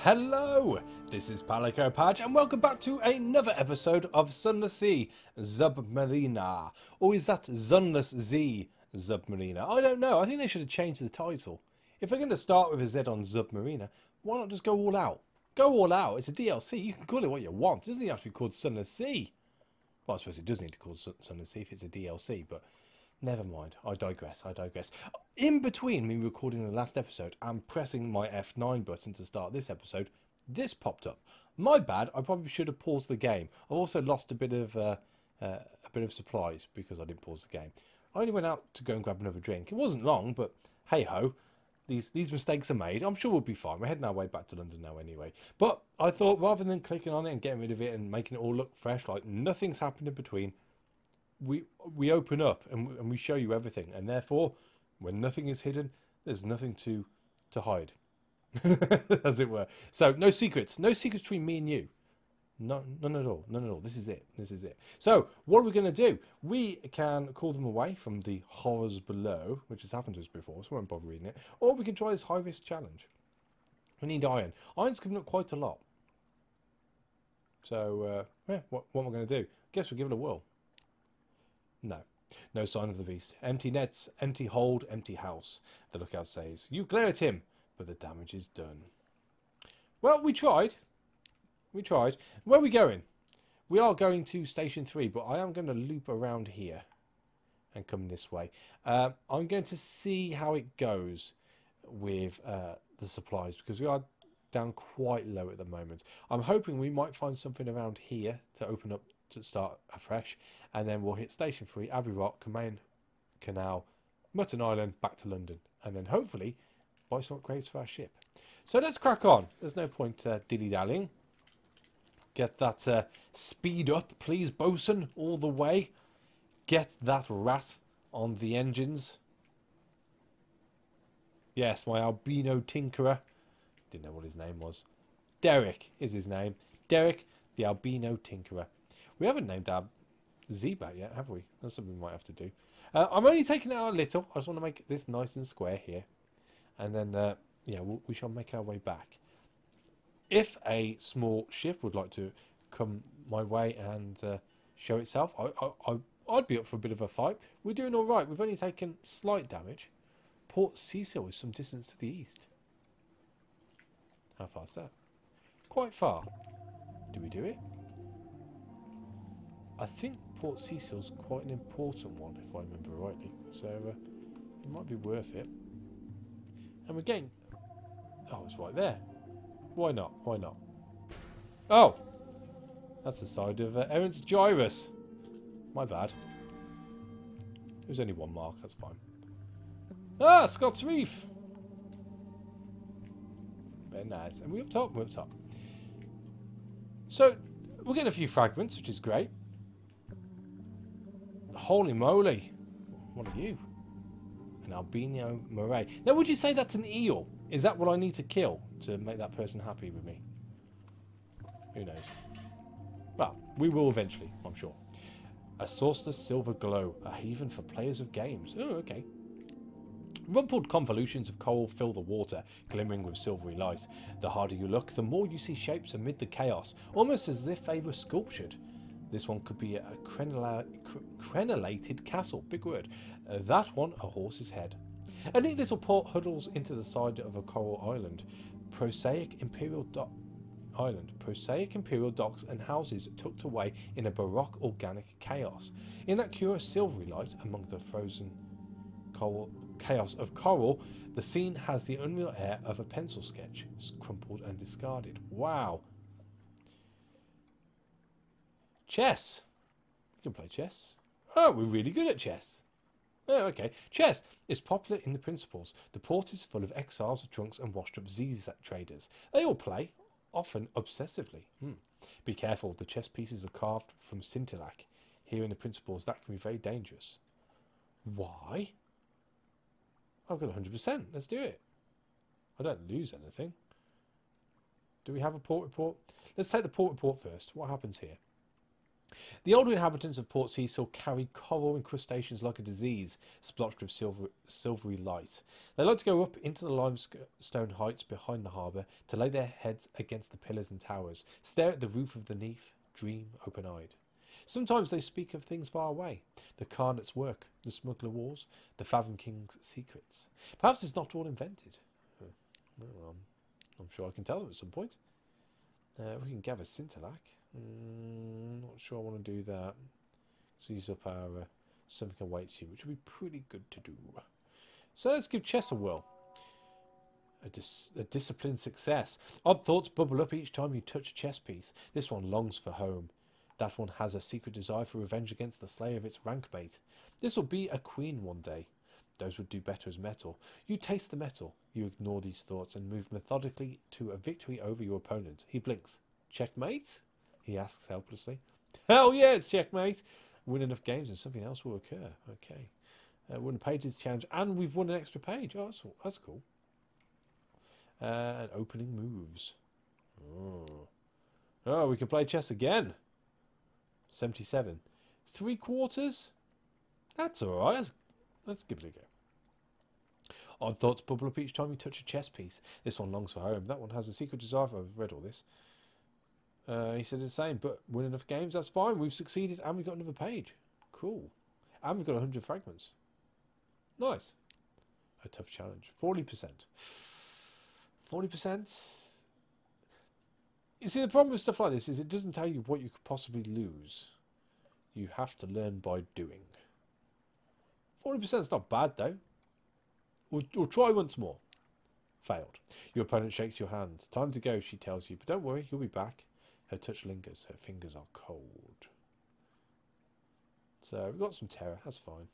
Hello, this is Palico Patch and welcome back to another episode of Sunless Sea, Zubmariner. Or is that Sunless Sea, Zubmariner? I don't know, I think they should have changed the title. If they're going to start with a Z on Zubmariner, why not just go all out? Go all out, it's a DLC, you can call it what you want. It doesn't even have to be called Sunless Sea. Well, I suppose it does need to be called Sunless Sea if it's a DLC, but never mind, I digress. In between me recording the last episode and pressing my F9 button to start this episode, this popped up. My bad, I probably should have paused the game. I've also lost a bit of supplies because I didn't pause the game. I only went out to go and grab another drink. It wasn't long, but hey-ho, these mistakes are made. I'm sure we'll be fine. We're heading our way back to London now anyway. But I thought rather than clicking on it and getting rid of it and making it all look fresh, like nothing's happened in between, we open up and we show you everything, and therefore when nothing is hidden, there's nothing to hide. As it were. So no secrets between me and you. None at all. This is it. So what are we going to do? We can call them away from the horrors below, which has happened to us before, so we won't bother reading it, or we can try this high risk challenge. We need iron. Iron's coming up quite a lot, so yeah, what am I going to do? Guess we'll give it a whirl. No sign of the beast. Empty nets, empty hold, empty house. The lookout says, you glare at him, but the damage is done. Well, we tried. Where are we going? We are going to Station 3, but I am going to loop around here and come this way. I'm going to see how it goes with the supplies, because we are down quite low at the moment. I'm hoping we might find something around here to open up to start afresh, and then we'll hit Station 3, Abbey Rock, Comain Canal, Mutton Island, back to London, and then hopefully buy some upgrades for our ship. So let's crack on. There's no point dilly-dallying. Get that speed up, please, bosun, all the way. Get that rat on the engines. Yes, my albino tinkerer. Didn't know what his name was. Derek is his name. Derek, the albino tinkerer. We haven't named our Z back yet, have we? That's something we might have to do. I'm only taking it out a little. I just want to make this nice and square here. And then, yeah, we shall make our way back. If a small ship would like to come my way and show itself, I'd be up for a bit of a fight. We're doing all right. We've only taken slight damage. Port Cecil is some distance to the east. How far is that? Quite far. Do we do it? I think Port Cecil's quite an important one, if I remember rightly. So it might be worth it. And we're getting... Oh, it's right there. Why not? Oh! That's the side of Errant's Gyrus. My bad. It was only one mark, that's fine. Ah, Scott's Reef! Very nice. And we're up top, So, we're getting a few fragments, which is great. Holy moly. What are you? An albino moray. Now, would you say that's an eel? Is that what I need to kill to make that person happy with me? Who knows? Well, we will eventually, I'm sure. A sourceless silver glow, a haven for players of games. Oh, okay. Rumpled convolutions of coral fill the water, glimmering with silvery light. The harder you look, the more you see shapes amid the chaos, almost as if they were sculptured. This one could be a crenellated castle, big word. That one, a horse's head. A neat little port huddles into the side of a coral island. Prosaic imperial docks and houses tucked away in a baroque organic chaos. In that curious silvery light among the frozen chaos of coral, the scene has the unreal air of a pencil sketch, crumpled and discarded. Wow. Chess. We can play chess. Oh, we're really good at chess. Oh, okay. Chess is popular in the principles. The port is full of exiles, drunks, and washed-up Z's traders. They all play, often obsessively. Be careful, the chess pieces are carved from scintillac. Here in the principles, that can be very dangerous. Why? I've got 100%. Let's do it. I don't lose anything. Do we have a port report? Let's take the port report first. What happens here? The older inhabitants of Port Cecil carry coral incrustations like a disease, splotched with silvery light. They like to go up into the limestone heights behind the harbour to lay their heads against the pillars and towers, stare at the roof of the Neath, dream open-eyed. Sometimes they speak of things far away, the Carnet's work, the smuggler wars, the Fathom King's secrets. Perhaps it's not all invented. Well, I'm sure I can tell them at some point. We can gather Scintillac. Not sure I want to do that. Let's use up our something awaits you, which would be pretty good to do. So let's give chess a whirl. A disciplined success. Odd thoughts bubble up each time you touch a chess piece. This one longs for home. That one has a secret desire for revenge against the slayer of its rank mate. This will be a queen one day. Those would do better as metal. You taste the metal. You ignore these thoughts and move methodically to a victory over your opponent. He blinks. Checkmate? He asks helplessly. Hell yeah, it's checkmate. Win enough games and something else will occur. Okay. Won a pages challenge and we've won an extra page. Oh, that's cool. And opening moves. Oh, we can play chess again. 77. 3/4? That's alright. Let's give it a go. Odd thoughts bubble up each time you touch a chess piece. This one longs for home. That one has a secret desire. I've read all this. He said the same, but win enough games, that's fine. We've succeeded and we've got another page. Cool. And we've got 100 fragments. Nice. A tough challenge. 40%. 40%? You see, the problem with stuff like this is it doesn't tell you what you could possibly lose. You have to learn by doing. 40% is not bad, though. We'll try once more. Failed. Your opponent shakes your hand. Time to go, she tells you. But don't worry, you'll be back. Her touch lingers. Her fingers are cold. So we've got some terror. That's fine.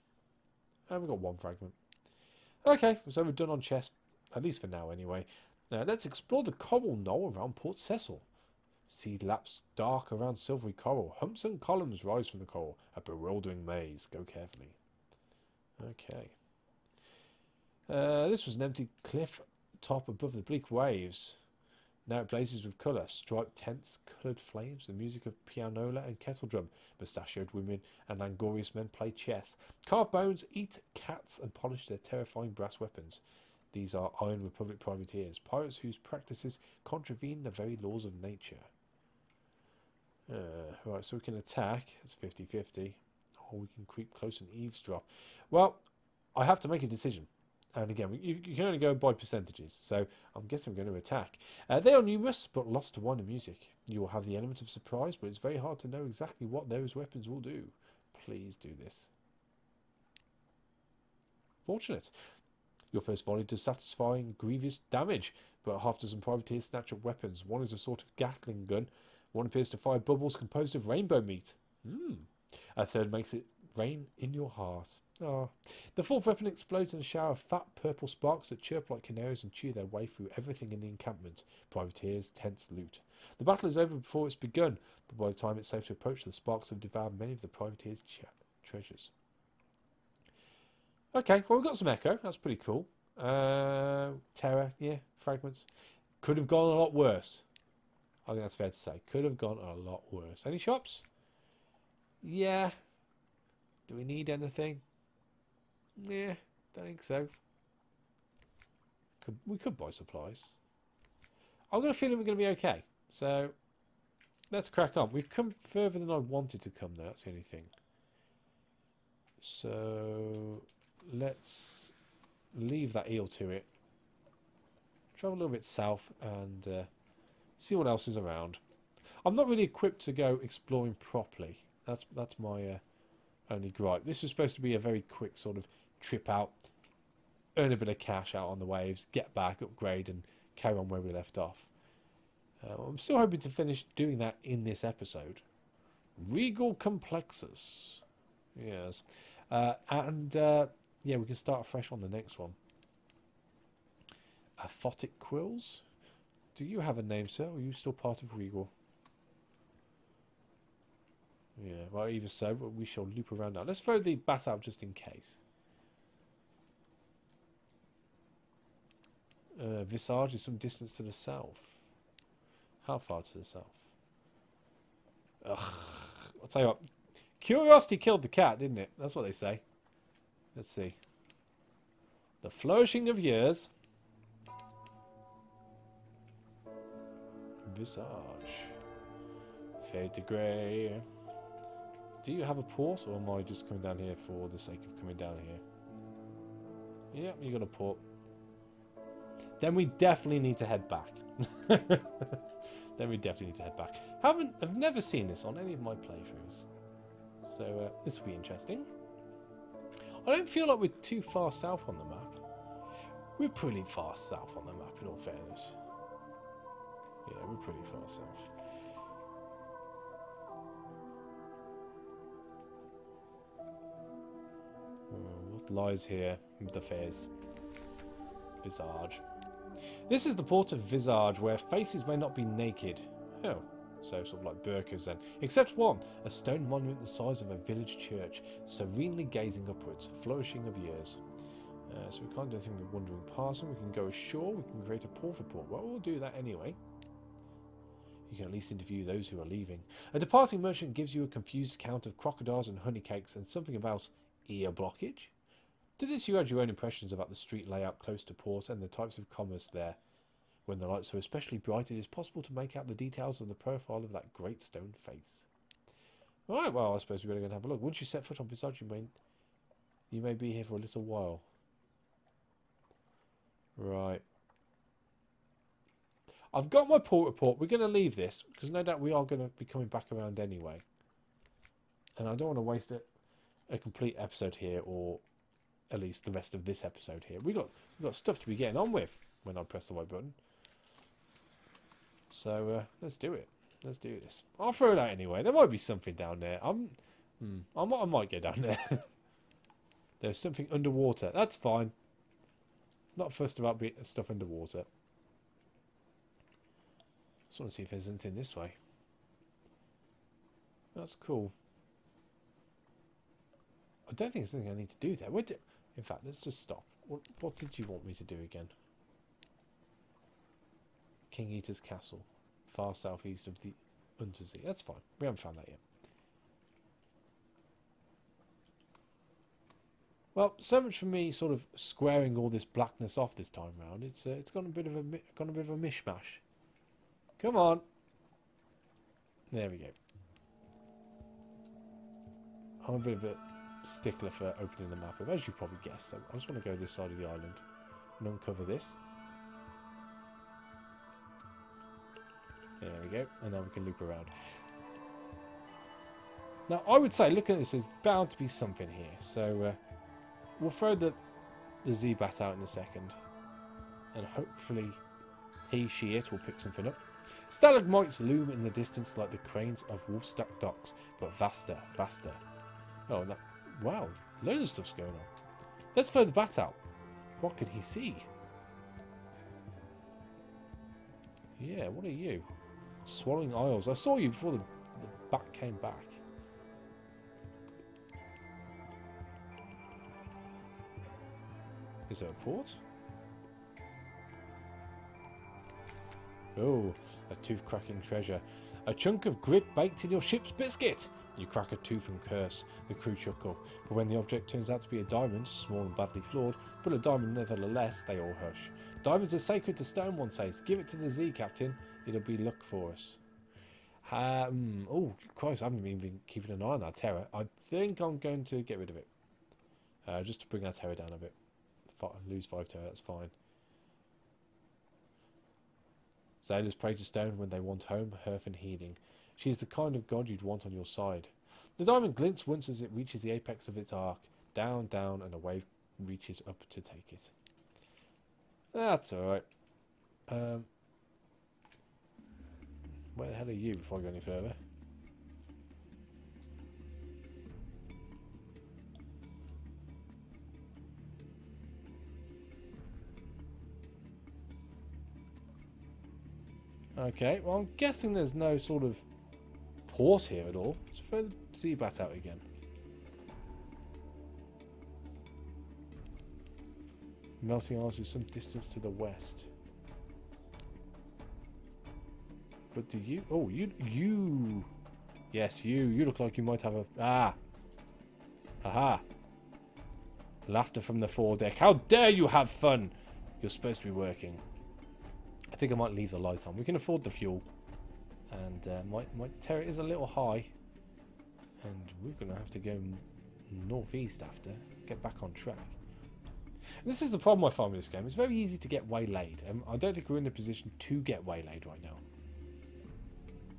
And we've got one fragment. Okay, so we're done on chess. At least for now, anyway. Now let's explore the coral knoll around Port Cecil. Sea laps dark around silvery coral. Humps and columns rise from the coral. A bewildering maze. Go carefully. Okay. This was an empty cliff top above the bleak waves. Now it blazes with colour. Striped tents, coloured flames, the music of pianola and kettle drum. Mustachioed women and languorous men play chess. Carve bones, eat cats and polish their terrifying brass weapons. These are Iron Republic privateers, pirates whose practices contravene the very laws of nature. Right, so we can attack. It's 50-50. Or we can creep close and eavesdrop. Well, I have to make a decision. And again, you can only go by percentages. So I'm guessing I'm going to attack. They are numerous, but lost to wine and music. You will have the element of surprise, but it's very hard to know exactly what those weapons will do. Please do this. Fortunate. Your first volley does satisfying, grievous damage, but half dozen privateers snatch up weapons. One is a sort of Gatling gun. One appears to fire bubbles composed of rainbow meat. A third makes it rain in your heart. Oh. The fourth weapon explodes in a shower of fat purple sparks that chirp like canaries and chew their way through everything in the encampment. Privateers, tents, loot. The battle is over before it's begun, but by the time it's safe to approach, the sparks have devoured many of the privateers' treasures. Okay, well, we've got some echo. That's pretty cool. Terror, yeah, fragments. Could have gone a lot worse. I think that's fair to say. Could have gone a lot worse. Any shops? Yeah. Do we need anything? Yeah, don't think so. We could buy supplies. I've got a feeling we're going to be okay. So, let's crack on. We've come further than I wanted to come there. That's the only thing. So, let's leave that eel to it. Travel a little bit south and see what else is around. I'm not really equipped to go exploring properly. That's my only gripe. This was supposed to be a very quick sort of trip out, earn a bit of cash out on the waves, get back, upgrade, and carry on where we left off. I'm still hoping to finish doing that in this episode. Regal Complexus. Yes. Yeah, we can start afresh on the next one. Aphotic Quills. Do you have a name, sir? Or are you still part of Regal? Yeah, well, either so, but we shall loop around now. Let's throw the bat out just in case. Visage is some distance to the south. How far to the south? Ugh. I'll tell you what. Curiosity killed the cat, didn't it? That's what they say. Let's see. The flourishing of years. Visage. Fade to grey. Do you have a port, or am I just coming down here for the sake of coming down here? Yep, you got a port. Then we definitely need to head back. Then we definitely need to head back. I've never seen this on any of my playthroughs, so this will be interesting. I don't feel like we're too far south on the map. We're pretty far south on the map, in all fairness. Yeah, we're pretty far south. What lies here with the fairs? Visage. This is the port of Visage, where faces may not be naked. Oh, so sort of like burkas then. Except one, a stone monument the size of a village church, serenely gazing upwards, flourishing of years. So we can't do anything with wandering past them. We can go ashore, we can create a port report. Well, we'll do that anyway. You can at least interview those who are leaving. A departing merchant gives you a confused account of crocodiles and honeycakes and something about ear blockage. To this you add your own impressions about the street layout close to port and the types of commerce there. When the lights are especially bright, it is possible to make out the details of the profile of that great stone face. Right, well, I suppose we better go and have a look. Once you set foot on Visage, you may be here for a little while. Right. I've got my port report. We're going to leave this, because no doubt we are going to be coming back around anyway. And I don't want to waste a complete episode here, or at least the rest of this episode here. We've got stuff to be getting on with when I press the right button. So let's do it. Let's do this. I'll throw it out anyway. There might be something down there. I might go down there. There's something underwater. That's fine. Not fussed about stuff underwater. Just want to see if there's anything this way. That's cool. I don't think there's anything I need to do there. In fact, let's just stop. What did you want me to do again? King Eater's Castle. Far southeast of the Underzee. That's fine. We haven't found that yet. Well, so much for me sort of squaring all this blackness off this time round. It's gone a bit of a mishmash. Come on. There we go. I'm a bit of a stickler for opening the map up, as you probably guessed. So I just want to go this side of the island and uncover this. There we go, and then we can loop around. Now, I would say, looking at this, there's bound to be something here. So we'll throw the Z-Bat out in a second, and hopefully it will pick something up. Stalagmites loom in the distance like the cranes of Woolstack docks, but vaster. Oh, wow, loads of stuff's going on. Let's throw the bat out. What can he see? Yeah, what are you? Swallowing Isles. I saw you before the bat came back. Is there a port? Oh, a tooth-cracking treasure. A chunk of grit baked in your ship's biscuit. You crack a tooth and curse. The crew chuckle. But when the object turns out to be a diamond, small and badly flawed, but a diamond nevertheless, they all hush. Diamonds are sacred to stone, one says. Give it to the Z, Captain. It'll be luck for us. Oh, Christ, I haven't even been keeping an eye on that terror. I think I'm going to get rid of it. Just to bring our terror down a bit. Lose 5 terror, that's fine. Sailors pray to stone when they want home, hearth and healing. She is the kind of god you'd want on your side. The diamond glints once as it reaches the apex of its arc. Down, down, and a wave reaches up to take it. That's alright. Where the hell are you before I go any further? Okay, well I'm guessing there's no sort of port here at all. Let's throw the Z-Bat out again. Melting ice is some distance to the west. But do you... Oh, you... Yes, you. You look like you might have a... Ah. Aha. Laughter from the foredeck. How dare you have fun? You're supposed to be working. I think I might leave the light on. We can afford the fuel. And my turret is a little high. And we're going to have to go northeast after. Get back on track. And this is the problem I find with this game. It's very easy to get waylaid. I don't think we're in the position to get waylaid right now.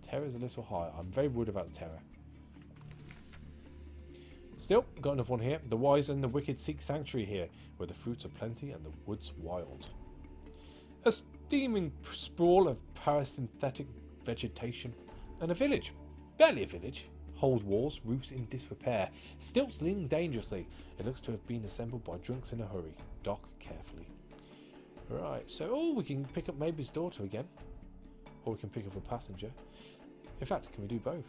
Terror's a little high. I'm very worried about the terror. Still, got another one here. The wise and the wicked seek sanctuary here, where the fruits are plenty and the woods wild. A steaming sprawl of parasympathetic vegetation and a village. Barely a village. Hold walls, roofs in disrepair. Stilts leaning dangerously. It looks to have been assembled by drunks in a hurry. Dock carefully. Right, so, oh, we can pick up Maybe's daughter again. Or we can pick up a passenger. In fact, can we do both?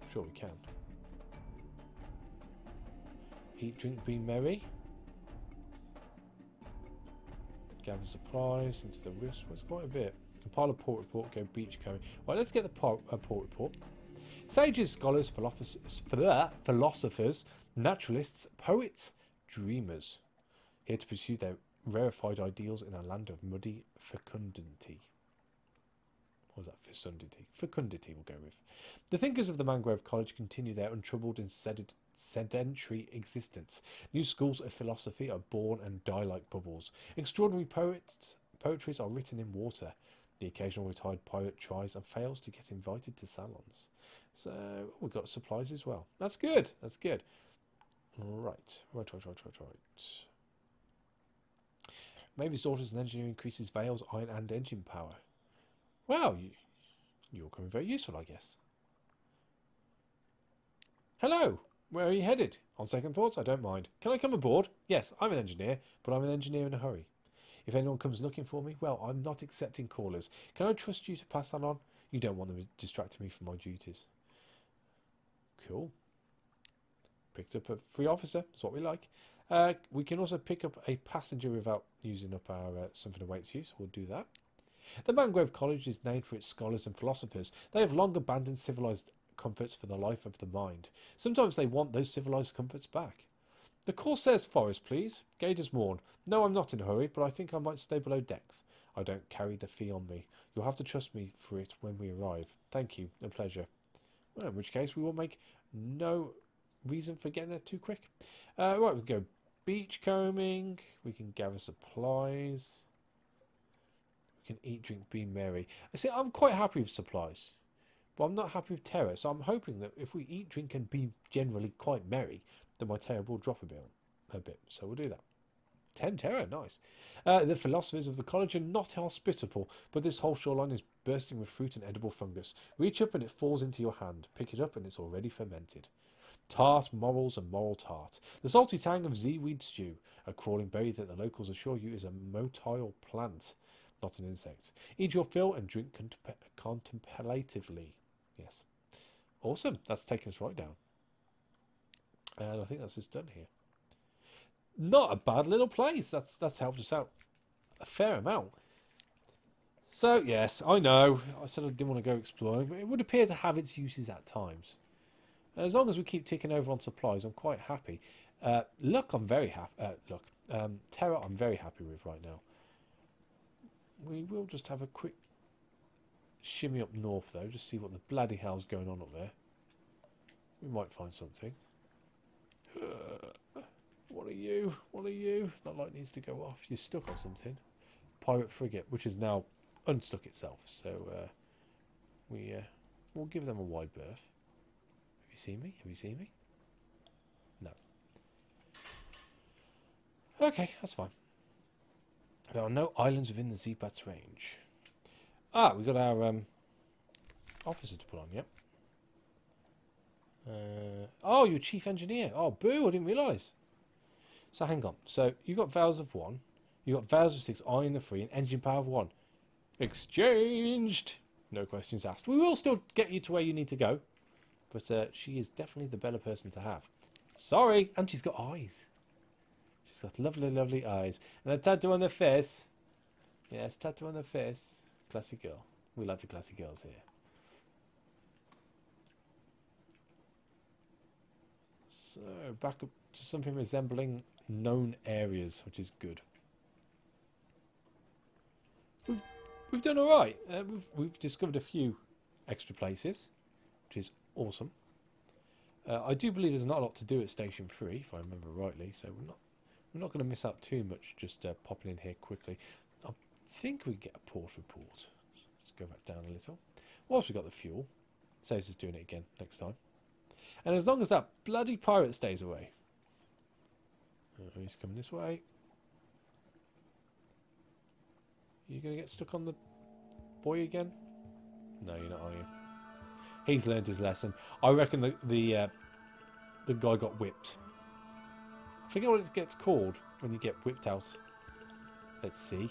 I'm sure we can. Eat, drink, be merry. Gather supplies into the wisp. Well, it's quite a bit. Compile a port report, go beach combing. Right, let's get the port report. Sages, scholars, philosophers, naturalists, poets, dreamers. Here to pursue their rarefied ideals in a land of muddy fecundity. What was that? Fecundity. Fecundity we'll go with. The thinkers of the Mangrove College continue their untroubled and sedentary existence. New schools of philosophy are born and die like bubbles. Extraordinary poetries are written in water. The occasional retired poet tries and fails to get invited to salons. So we've got supplies as well. That's good. That's good. Right. Maybe's daughter's an engineer increases Vale's iron and engine power. Wow, you're coming very useful, I guess. Hello. Where are you headed? On second thoughts, I don't mind. Can I come aboard? Yes, I'm an engineer, but I'm an engineer in a hurry. If anyone comes looking for me, well, I'm not accepting callers. Can I trust you to pass that on? You don't want them distracting me from my duties. Cool. Picked up a free officer. That's what we like. We can also pick up a passenger without using up our something awaits use. We'll do that. The Mangrove College is named for its scholars and philosophers. They have long abandoned civilized comforts for the life of the mind. Sometimes they want those civilized comforts back. The Corsair's Forest, please. Gauges mourn. No, I'm not in a hurry, but I think I might stay below decks. I don't carry the fee on me. You'll have to trust me for it when we arrive. Thank you. A pleasure. Well, in which case we will make no reason for getting there too quick. Right, we can go beach combing. We can gather supplies. We can eat, drink, be merry. I see, I'm quite happy with supplies, but I'm not happy with terror. So I'm hoping that if we eat, drink, and be generally quite merry, then my terror will drop a bit. So we'll do that. 10 terror, nice. The philosophers of the college are not hospitable, but this whole shoreline is bursting with fruit and edible fungus. Reach up and it falls into your hand. Pick it up and it's already fermented. Tart, morels, and moral tart. The salty tang of zeeweed stew, a crawling berry that the locals assure you is a motile plant, not an insect. Eat your fill and drink contemplatively. Yes. Awesome. That's taken us right down. And I think that's just done here. Not a bad little place. That's helped us out a fair amount. So, yes, I know. I said I didn't want to go exploring, but it would appear to have its uses at times. As long as we keep ticking over on supplies, I'm quite happy. Luck, I'm very happy. Terror, I'm very happy with right now. We will just have a quick shimmy up north, though. Just see what the bloody hell's going on up there. We might find something. What are you? What are you? That light needs to go off. You're stuck on something. Pirate frigate, which has now unstuck itself. So we'll give them a wide berth. Have you seen me? Have you seen me? No. Okay, that's fine. There are no islands within the Zipat's range. Ah, we got our officer to put on. Yep. Oh, you're chief engineer. Oh, boo! I didn't realise. So hang on. So you got vowels of 1, you got vowels of 6, iron the 3, and engine power of 1. Exchanged. No questions asked. We will still get you to where you need to go, but she is definitely the better person to have. Sorry, and she's got eyes. She's got lovely, lovely eyes, and a tattoo on her face. Yes, tattoo on her face. Classy girl. We like the classy girls here. So, back up to something resembling known areas, which is good. We've done alright. We've discovered a few extra places, which is awesome. I do believe there's not a lot to do at Station 3, if I remember rightly, so we're not going to miss out too much just popping in here quickly. I think we get a port report. Let's go back down a little. Whilst we've got the fuel, saves us doing it again next time. And as long as that bloody pirate stays away. Oh, he's coming this way. You going to get stuck on the boy again? No, you're not, are you? He's learned his lesson. I reckon the guy got whipped. I forget what it gets called when you get whipped out. Let's see.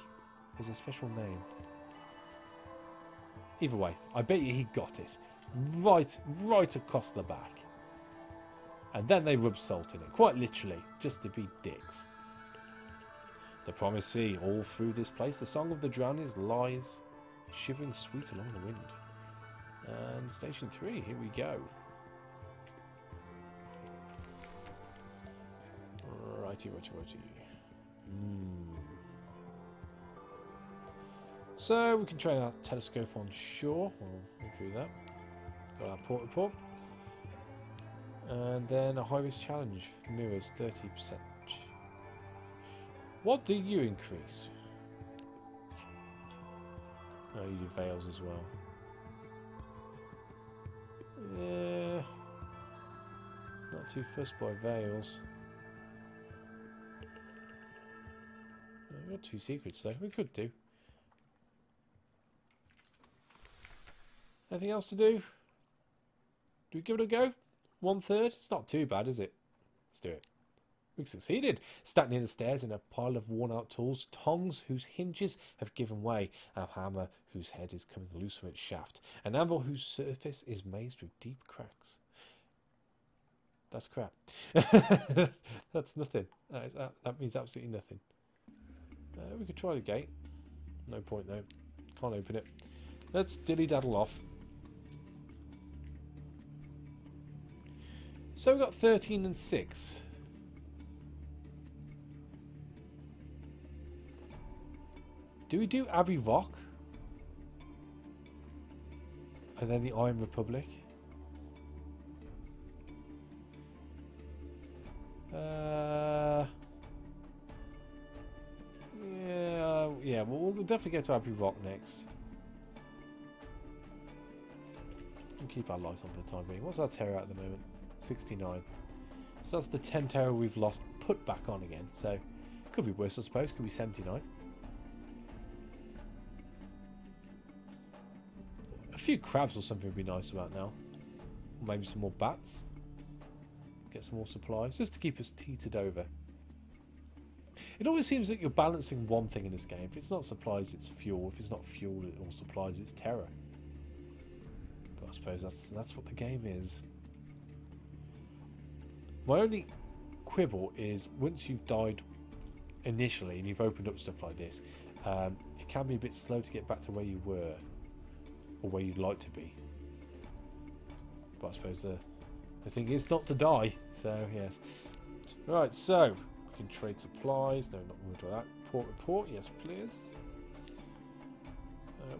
There's a special name. Either way, I bet you he got it. Right across the back. And then they rub salt in it. Quite literally. Just to be dicks. The promised sea. All through this place, the song of the drownies lies shivering sweet along the wind. And Station 3, here we go. Righty. So we can train our telescope on shore. We'll do that. Got our port report. And then a high-risk challenge. Mirrors 30%. What do you increase? Oh, you do veils as well. Yeah. Not too fussed by veils. We've got 2 secrets though. We could do. Anything else to do? Do we give it a go? 1/3? It's not too bad, is it? Let's do it. We've succeeded. Stacked near the stairs in a pile of worn-out tools, tongs whose hinges have given way, a hammer whose head is coming loose from its shaft, an anvil whose surface is mazed with deep cracks. That's crap. That's nothing. That means absolutely nothing. We could try the gate. No point though. Can't open it. Let's dilly-daddle off. So we've got 13 and 6. Do we do Abbey Rock? And then the Iron Republic? Yeah, we'll definitely get to Abbey Rock next. And keep our lights on for the time being. What's our terror at the moment? 69. So that's the 10 terror we've lost put back on again. So could be worse, I suppose. Could be 79. A few crabs or something would be nice about now. Or maybe some more bats. Get some more supplies just to keep us teetered over. It always seems that you're balancing one thing in this game. If it's not supplies, it's fuel. If it's not fuel or supplies, it's terror. But I suppose that's what the game is. My only quibble is once you've died initially and you've opened up stuff like this, it can be a bit slow to get back to where you were or where you'd like to be. But I suppose the thing is not to die. So yes. Right, so we can trade supplies. No, not going to do that. Port report, yes please.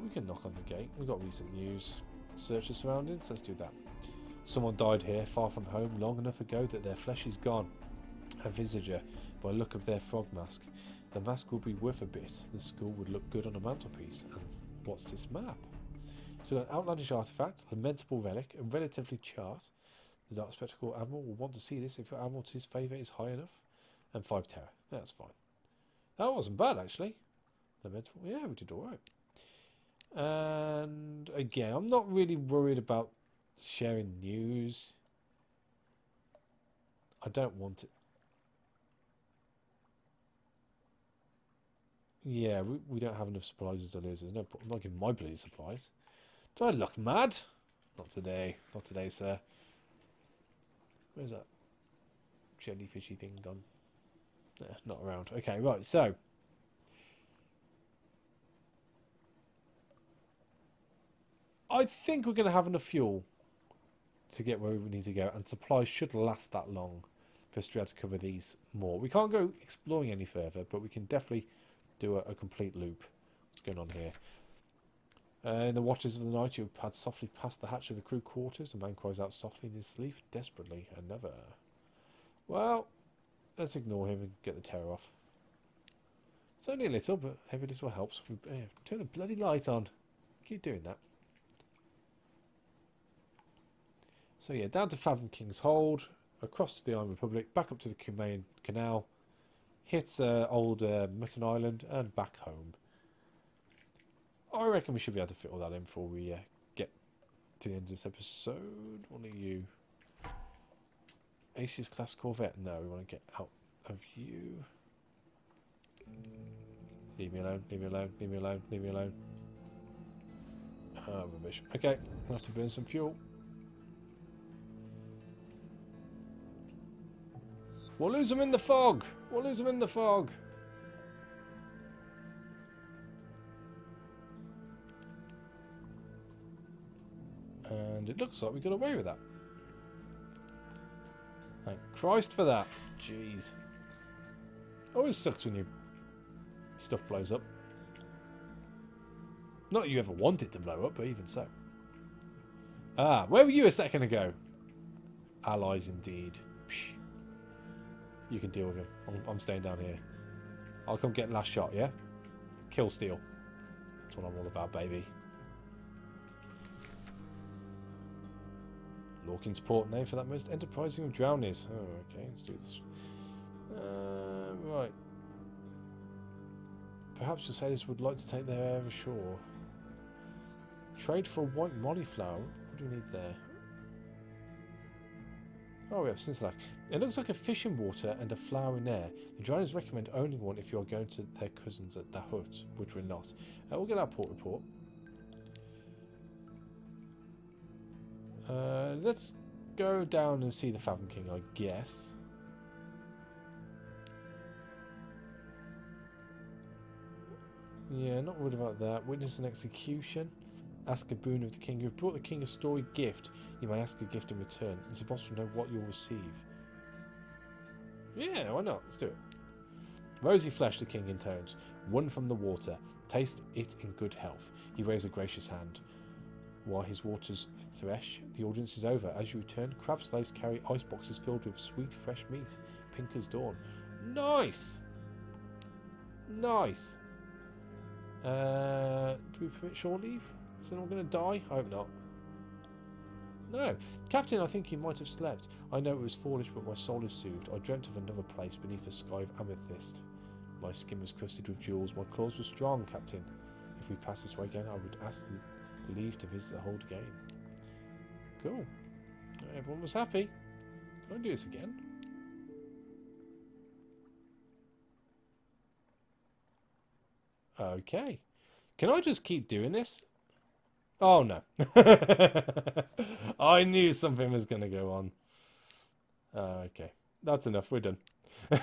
We can knock on the gate. We've got recent news. Search the surroundings. Let's do that. Someone died here, far from home, long enough ago that their flesh is gone. A visager, by the look of their frog mask. The mask will be worth a bit. The skull would look good on a mantelpiece. And what's this map? So an outlandish artifact, a lamentable relic, a relatively chart. The Dark Spectacle Admiral will want to see this if your Admiral to his favour is high enough. And 5 terror. That's fine. That wasn't bad actually. Lamentable. Yeah, we did alright. And again, I'm not really worried about sharing news. I don't want it. Yeah, we don't have enough supplies as it is. There's no point. I'm not giving my bloody supplies. Do I look mad? Not today. Not today, sir. Where's that jellyfishy thing gone? Not around. Okay, right, so I think we're going to have enough fuel to get where we need to go, and supplies should last that long. for us to be able to cover these more. We can't go exploring any further, but we can definitely do a complete loop. What's going on here? In the watches of the night, you pad softly past the hatch of the crew quarters. A man cries out softly in his sleep, desperately. Another. Well, let's ignore him and get the terror off. It's only a little, but every little helps. Turn the bloody light on. Keep doing that. So yeah, down to Fathom King's Hold, across to the Iron Republic, back up to the Cumaean Canal, hit old Mutton Island, and back home. I reckon we should be able to fit all that in before we get to the end of this episode. What are you? Aces class Corvette? No, we want to get out of you. Leave me alone, leave me alone, leave me alone, leave me alone. Rubbish. Okay, I'll have to burn some fuel. We'll lose them in the fog! We'll lose them in the fog! And it looks like we got away with that. Thank Christ for that. Jeez. Always sucks when your stuff blows up. Not that you ever want it to blow up, but even so. Ah, where were you a second ago? Allies indeed. Psh. You can deal with him. I'm staying down here. I'll come get last shot, yeah? Kill steal. That's what I'm all about, baby. Lorkin's port name for that most enterprising of drownies. Oh, okay, let's do this. Right. Perhaps the sailors would like to take their air ashore. Trade for a white molly flower. What do we need there? Oh, we have Cincinnati. It looks like a fish in water and a flower in air. The drowners recommend owning one if you are going to their cousins at the hut, which we're not. We'll get our port report. Let's go down and see the Fathom King, I guess. Yeah, not worried about that. Witness an execution. Ask a boon of the king. You've brought the king a storied gift. You may ask a gift in return. It's impossible to know what you'll receive. Yeah, why not? Let's do it. Rosy flesh, the king intones. Won from the water. Taste it in good health. He waves a gracious hand. While his waters thresh, the audience is over. As you return, crab slaves carry ice boxes filled with sweet, fresh meat. Pink as dawn. Nice! Nice! Do we permit shore leave? Is anyone going to die? I hope not. No. Captain, I think you might have slept. I know it was foolish, but my soul is soothed. I dreamt of another place beneath a sky of amethyst. My skin was crusted with jewels. My claws were strong, Captain. If we pass this way again, I would ask leave to visit the hold again. Cool. Everyone was happy. Can I do this again? Okay. Can I just keep doing this? Oh, no. I knew something was going to go on. Okay. That's enough. We're done. I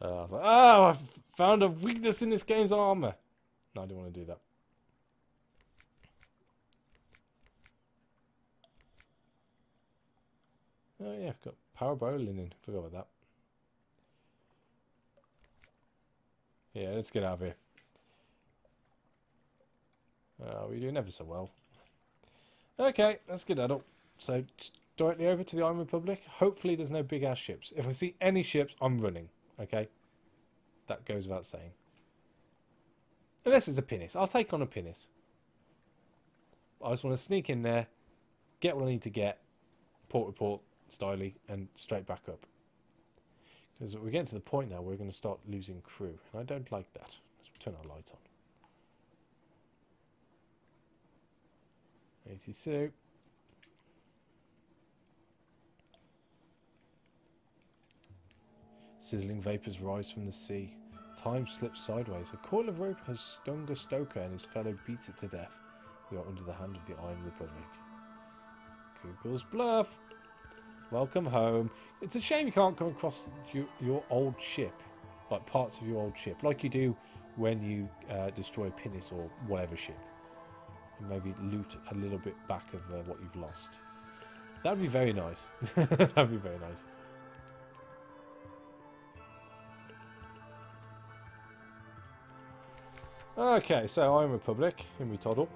was like, oh, I found a weakness in this game's armor. No, I don't want to do that. Oh, yeah. I've got power bow linen. Forgot about that. Yeah, let's get out of here. We're doing ever so well. Okay, let's get that up. So, directly over to the Iron Republic. Hopefully there's no big-ass ships. If I see any ships, I'm running. Okay? That goes without saying. Unless it's a pinnace. I'll take on a pinnace. I just want to sneak in there, get what I need to get, port report, styly, and straight back up. Because we're getting to the point now where we're going to start losing crew. And I don't like that. Let's turn our lights on. 82. Sizzling vapours rise from the sea. Time slips sideways. A coil of rope has stung a stoker and his fellow beats it to death. We are under the hand of the Iron Republic. Google's bluff. Welcome home. It's a shame you can't come across your old ship. Like parts of your old ship. Like you do when you destroy a pinnace or whatever ship. And maybe loot a little bit back of what you've lost. That'd be very nice. That'd be very nice. Okay, so I'm Republic, and we toddle.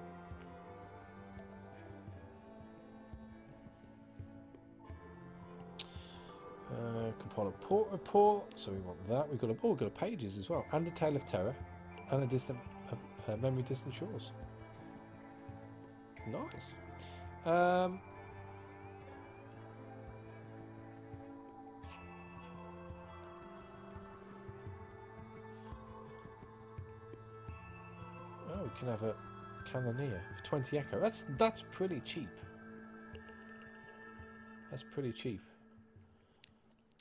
Compile a port report, so we want that. We've got a pages as well, and a tale of terror, and a distant memory distant shores. Nice. Oh, we can have a cannoneer for 20 echo. That's pretty cheap. That's pretty cheap.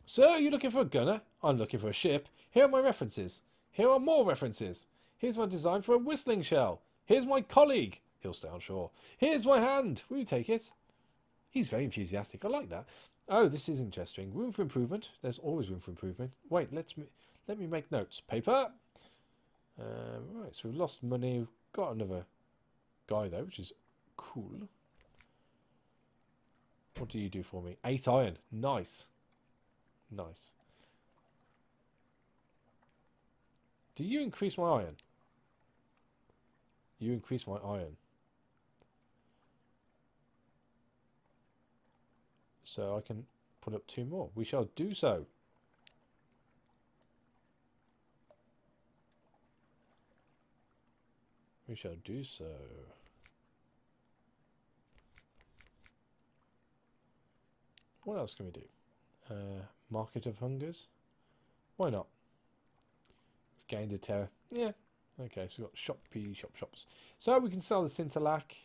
Sir, you looking for a gunner? I'm looking for a ship. Here are my references. Here are more references. Here's my design for a whistling shell. Here's my colleague. He'll stay on shore. Here's my hand. Will you take it? He's very enthusiastic. I like that. Oh, this is interesting. Room for improvement. There's always room for improvement. Wait, let me make notes. Paper. Right, so we've lost money. We've got another guy though, which is cool. What do you do for me? 8 iron. Nice. Nice. Do you increase my iron? You increase my iron. So I can put up 2 more. We shall do so. We shall do so. What else can we do? Market of Hungers? Why not? We've gained a terror. Yeah. Okay, so we've got shops. So we can sell the Scintillac.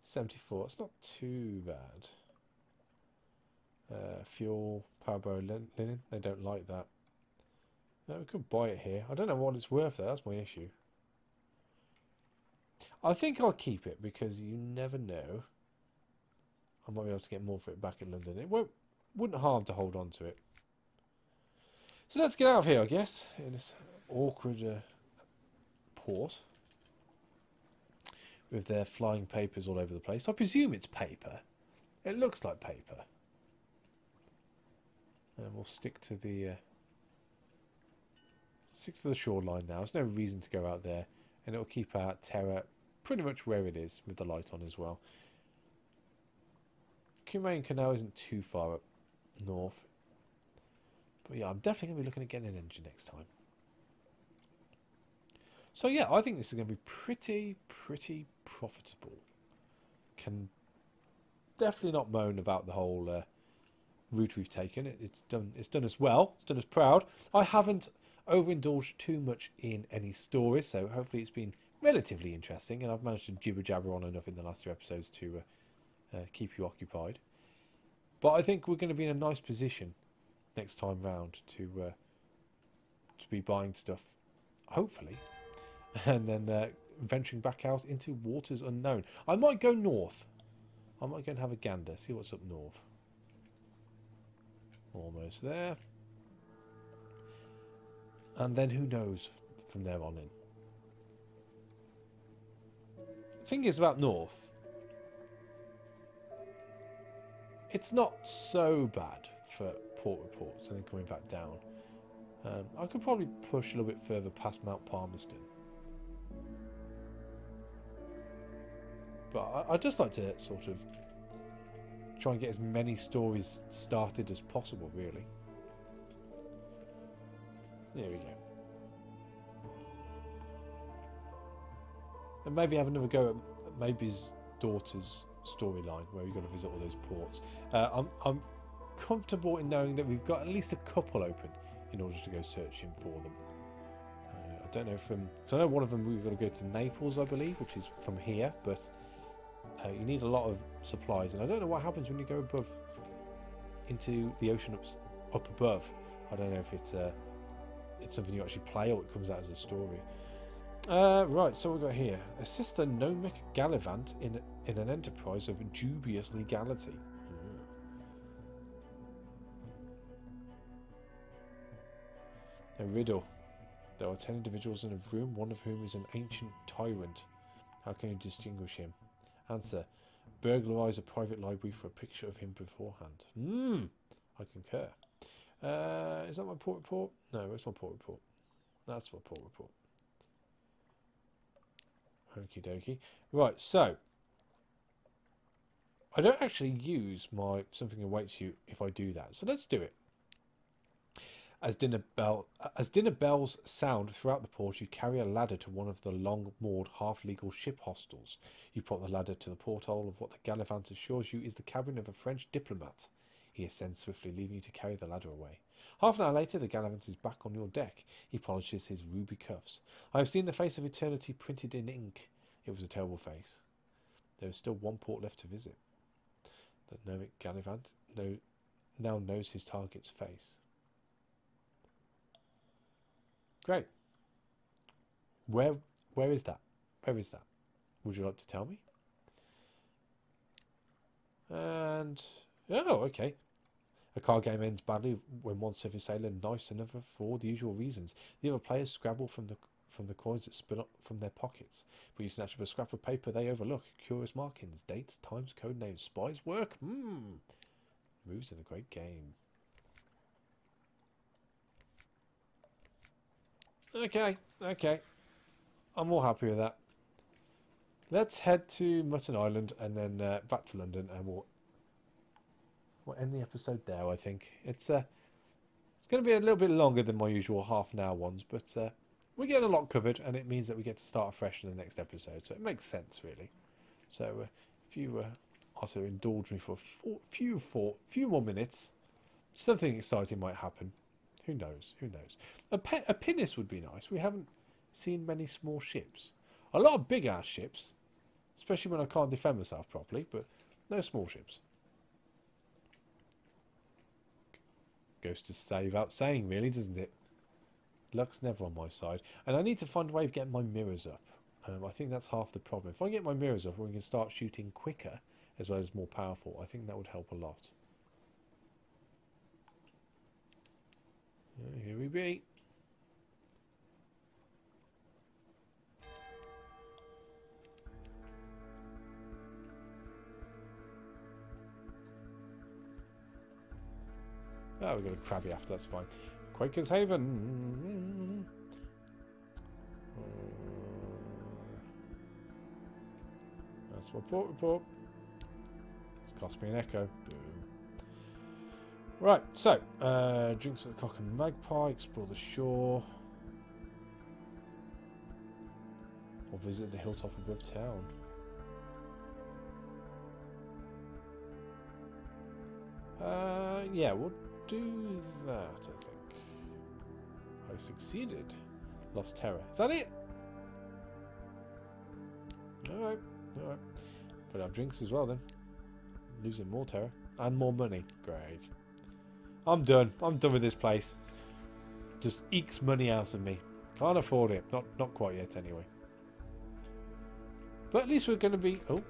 74. It's not too bad. Fuel, power bow, linen. They don't like that. We could buy it here. I don't know what it's worth though. That's my issue. I think I'll keep it because you never know. I might be able to get more for it back in London. It wouldn't harm to hold on to it. So let's get out of here, I guess, in this awkward port with their flying papers all over the place. I presume it's paper. It looks like paper. And we'll stick to the shoreline now. There's no reason to go out there, and it'll keep our terror pretty much where it is with the light on as well. Cumane Canal isn't too far up north. But yeah, I'm definitely going to be looking at getting an engine next time. So yeah, I think this is going to be pretty profitable. Can definitely not moan about the whole route we've taken. It's done us well. It's done us proud. I haven't overindulged too much in any stories, so hopefully it's been relatively interesting, and I've managed to jibber jabber on enough in the last 2 episodes to keep you occupied. But I think we're going to be in a nice position next time round to be buying stuff, hopefully, and then venturing back out into waters unknown. I might go north. I might go and have a gander, see what's up north. Almost there. And then who knows from there on in. The thing is about north, it's not so bad for port reports and then coming back down. I could probably push a little bit further past Mount Palmerston. But I'd just like to sort of try and get as many stories started as possible, really. There we go. And maybe have another go at maybe's daughter's storyline where we've got to visit all those ports. I'm comfortable in knowing that we've got at least a couple open in order to go searching for them. I don't know from... So I know one of them we've got to go to Naples, I believe, which is from here, but you need a lot of supplies, and I don't know what happens when you go above into the ocean up above. I don't know if it's something you actually play or it comes out as a story. Right, so we've got here. Assist the gnomic gallivant in an enterprise of dubious legality. A riddle. There are 10 individuals in a room, one of whom is an ancient tyrant. How can you distinguish him? Answer. Burglarise a private library for a picture of him beforehand. I concur. Is that my port report? No, it's my port report. That's my port report. Okie dokie. Right, so I don't actually use my something awaits you if I do that. So let's do it. As dinner bells sound throughout the port, you carry a ladder to one of the long-moored, half-legal ship hostels. You put the ladder to the porthole of what the Gallivant assures you is the cabin of a French diplomat. He ascends swiftly, leaving you to carry the ladder away. Half an hour later, the Gallivant is back on your deck. He polishes his ruby cuffs. I have seen the face of eternity printed in ink. It was a terrible face. There is still one port left to visit. The gnomic Gallivant now knows his target's face. Great. Where is that? Where is that? Would you like to tell me? And oh, okay. A card game ends badly when one surface sailor knifes another for the usual reasons. The other players scrabble from the coins that spin up from their pockets. But you snatch up a scrap of paper they overlook. Curious markings, dates, times, code names, spies, work. Moves in a great game. Okay. I'm all happy with that. Let's head to Mutton Island and then back to London, and we'll end the episode there. I think it's going to be a little bit longer than my usual half-an-hour ones, but we're getting a lot covered, and it means that we get to start afresh in the next episode. So it makes sense, really. So if you also indulge me for a few more minutes, something exciting might happen. Who knows? Who knows? A pinnace would be nice. We haven't seen many small ships. A lot of big-ass ships, especially when I can't defend myself properly, but no small ships. Goes to say without saying, really, doesn't it? Luck's never on my side. And I need to find a way of getting my mirrors up. I think that's half the problem. If I get my mirrors up, we can start shooting quicker as well as more powerful. I think that would help a lot. Here we be. Oh, we've got a crabby after, that's fine. Quaker's Haven. That's my port report. It's cost me an echo. Boo. Right, so, drinks at the Cock and Magpie, explore the shore. Or visit the hilltop above town. Yeah, we'll do that, I think. I succeeded. Lost terror. Is that it? Alright, alright. But have drinks as well then. Losing more terror. And more money. Great. I'm done. I'm done with this place. Just ekes money out of me. Can't afford it. Not quite yet anyway. But at least we're going to be... Oh.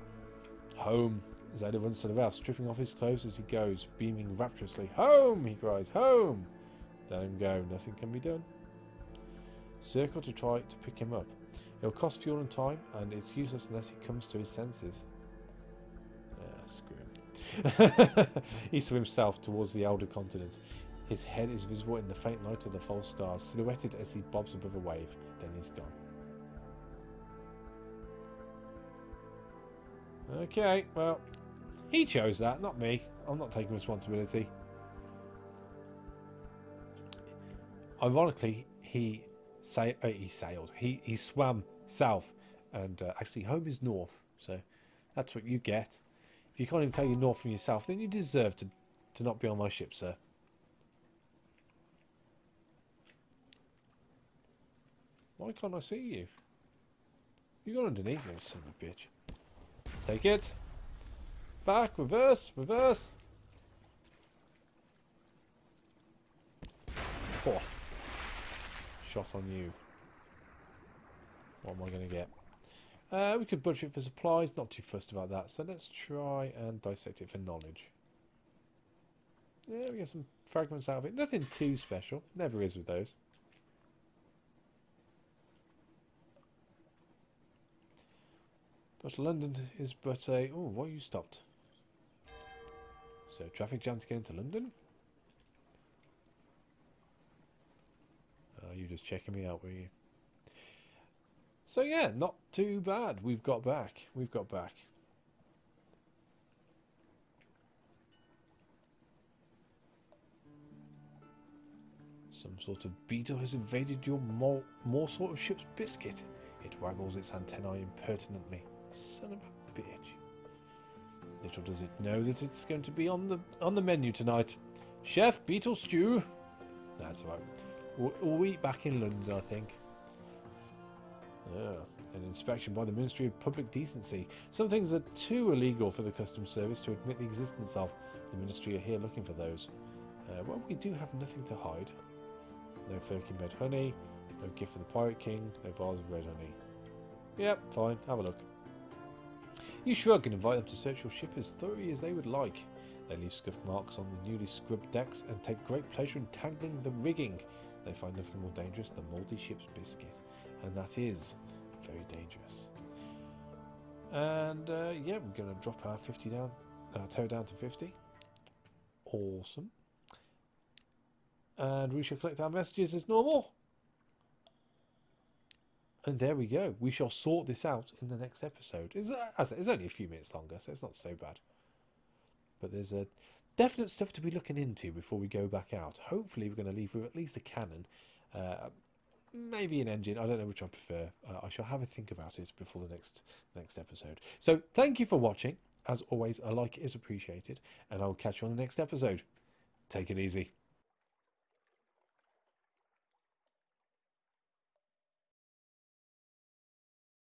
Home. Zayda runs to the rail, stripping off his clothes as he goes, beaming rapturously. Home! He cries. Home! Let him go. Nothing can be done. Circle to try to pick him up. It'll cost fuel and time, and it's useless unless he comes to his senses. Screw him. East of himself towards the elder continent. His head is visible in the faint light of the false stars, silhouetted as he bobs above a wave. Then he's gone. Okay, well, he chose that, not me. I'm not taking responsibility. Ironically, he sailed. He swam south, and actually home is north. So that's what you get. If you can't even tell your north from your south, then you deserve to not be on my ship, sir. Why can't I see you? You got underneath me, son of a bitch. Take it. Back, reverse, reverse. Oh. Shot on you. What am I going to get? We could budget for supplies, not too fussed about that. So let's try and dissect it for knowledge. Yeah, we get some fragments out of it. Nothing too special. Never is with those. But London is but a... Oh, why you stopped? So, traffic jam to get into London? You just checking me out, were you? So yeah, not too bad. We've got back. We've got back. Some sort of beetle has invaded your more sort of ship's biscuit. It waggles its antennae impertinently. Son of a bitch. Little does it know that it's going to be on the menu tonight. Chef, beetle stew. That's right. We'll eat back in London, I think. An inspection by the Ministry of Public Decency. Some things are too illegal for the Customs Service to admit the existence of. The Ministry are here looking for those. Well, we do have nothing to hide. No Firkin bed honey. No gift for the Pirate King. No vials of red honey. Yep, fine. Have a look. You shrug and invite them to search your ship as thoroughly as they would like. They leave scuff marks on the newly scrubbed decks and take great pleasure in tangling the rigging. They find nothing more dangerous than mouldy ship's biscuit. And that is very dangerous. And yeah, we're going to drop our 50 down, tow down to 50. Awesome. And we shall collect our messages as normal. And there we go. We shall sort this out in the next episode. It's only a few minutes longer, so it's not so bad. But there's a definite stuff to be looking into before we go back out. Hopefully we're going to leave with at least a cannon. Maybe an engine. I don't know which I prefer. I shall have a think about it before the next episode. So thank you for watching. As always, a like is appreciated. And I will catch you on the next episode. Take it easy.